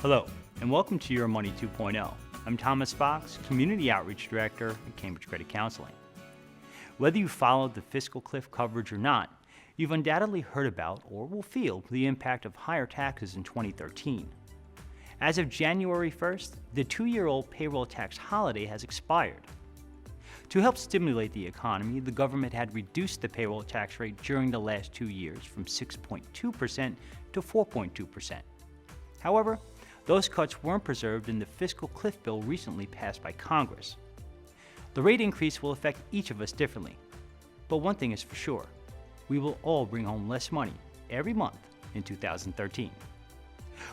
Hello, and welcome to Your Money 2.0. I'm Thomas Fox, Community Outreach Director at Cambridge Credit Counseling. Whether you followed the fiscal cliff coverage or not, you've undoubtedly heard about or will feel the impact of higher taxes in 2013. As of January 1st, the 2-year-old payroll tax holiday has expired. To help stimulate the economy, the government had reduced the payroll tax rate during the last 2 years from 6.2% to 4.2%. However, those cuts weren't preserved in the fiscal cliff bill recently passed by Congress. The rate increase will affect each of us differently. But one thing is for sure, we will all bring home less money every month in 2013.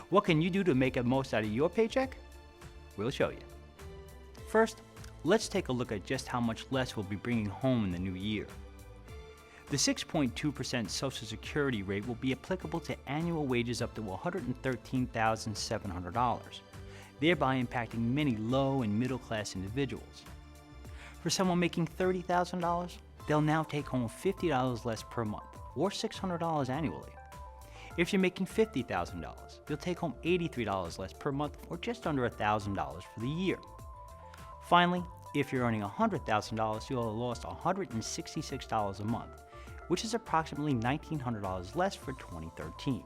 What can you do to make the most out of your paycheck? We'll show you. First, let's take a look at just how much less we'll be bringing home in the new year. The 6.2% Social Security rate will be applicable to annual wages up to $113,700, thereby impacting many low and middle class individuals. For someone making $30,000, they'll now take home $50 less per month, or $600 annually. If you're making $50,000, you'll take home $83 less per month, or just under $1,000 for the year. Finally, if you're earning $100,000, you'll have lost $166 a month, which is approximately $1,900 less for 2013.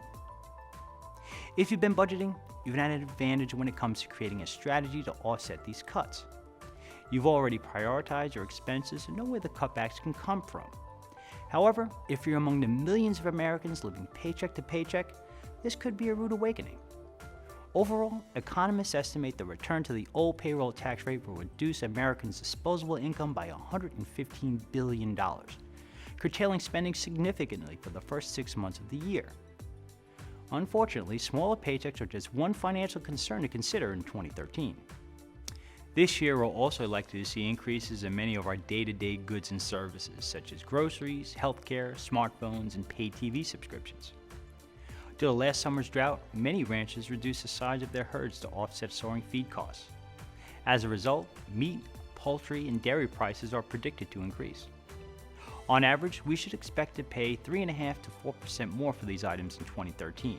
If you've been budgeting, you've had an advantage when it comes to creating a strategy to offset these cuts. You've already prioritized your expenses and know where the cutbacks can come from. However, if you're among the millions of Americans living paycheck to paycheck, this could be a rude awakening. Overall, economists estimate the return to the old payroll tax rate will reduce Americans' disposable income by $115 billion, curtailing spending significantly for the first 6 months of the year. Unfortunately, smaller paychecks are just one financial concern to consider in 2013. This year, we're also likely to see increases in many of our day-to-day goods and services, such as groceries, healthcare, smartphones, and paid TV subscriptions. Due to last summer's drought, many ranchers reduced the size of their herds to offset soaring feed costs. As a result, meat, poultry, and dairy prices are predicted to increase. On average, we should expect to pay 3.5% to 4% more for these items in 2013.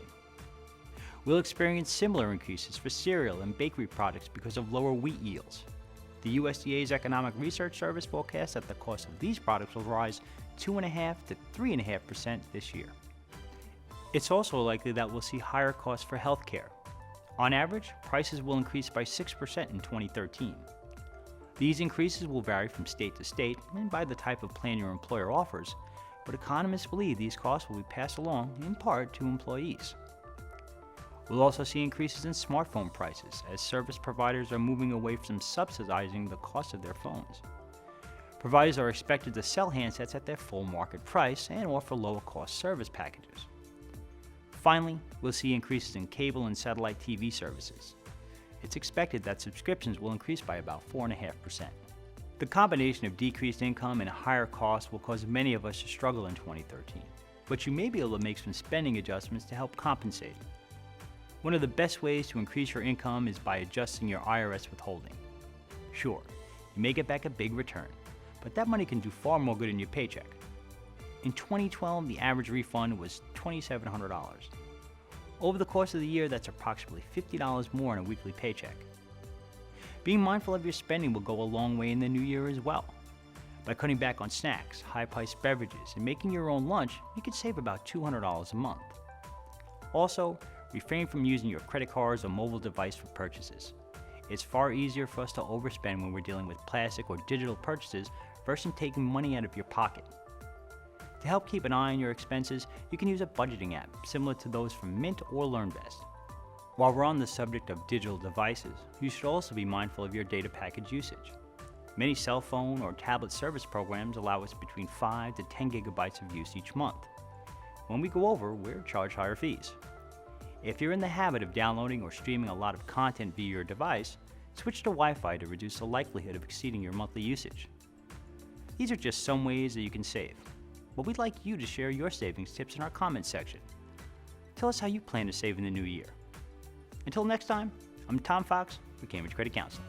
We'll experience similar increases for cereal and bakery products because of lower wheat yields. The USDA's Economic Research Service forecasts that the cost of these products will rise 2.5% to 3.5% this year. It's also likely that we'll see higher costs for healthcare. On average, prices will increase by 6% in 2013. These increases will vary from state to state and by the type of plan your employer offers, but economists believe these costs will be passed along in part to employees. We'll also see increases in smartphone prices as service providers are moving away from subsidizing the cost of their phones. Providers are expected to sell handsets at their full market price and offer lower cost service packages. Finally, we'll see increases in cable and satellite TV services. It's expected that subscriptions will increase by about 4.5%. The combination of decreased income and higher costs will cause many of us to struggle in 2013, but you may be able to make some spending adjustments to help compensate. One of the best ways to increase your income is by adjusting your IRS withholding. Sure, you may get back a big return, but that money can do far more good in your paycheck. In 2012, the average refund was $2,700. Over the course of the year, that's approximately $50 more in a weekly paycheck. Being mindful of your spending will go a long way in the new year as well. By cutting back on snacks, high-priced beverages, and making your own lunch, you could save about $200 a month. Also, refrain from using your credit cards or mobile device for purchases. It's far easier for us to overspend when we're dealing with plastic or digital purchases versus taking money out of your pocket. To help keep an eye on your expenses, you can use a budgeting app similar to those from Mint or LearnVest. While we're on the subject of digital devices, you should also be mindful of your data package usage. Many cell phone or tablet service programs allow us between 5 to 10 gigabytes of use each month. When we go over, we're charged higher fees. If you're in the habit of downloading or streaming a lot of content via your device, switch to Wi-Fi to reduce the likelihood of exceeding your monthly usage. These are just some ways that you can save, but we'd like you to share your savings tips in our comments section. Tell us how you plan to save in the new year. Until next time, I'm Tom Fox for Cambridge Credit Counseling.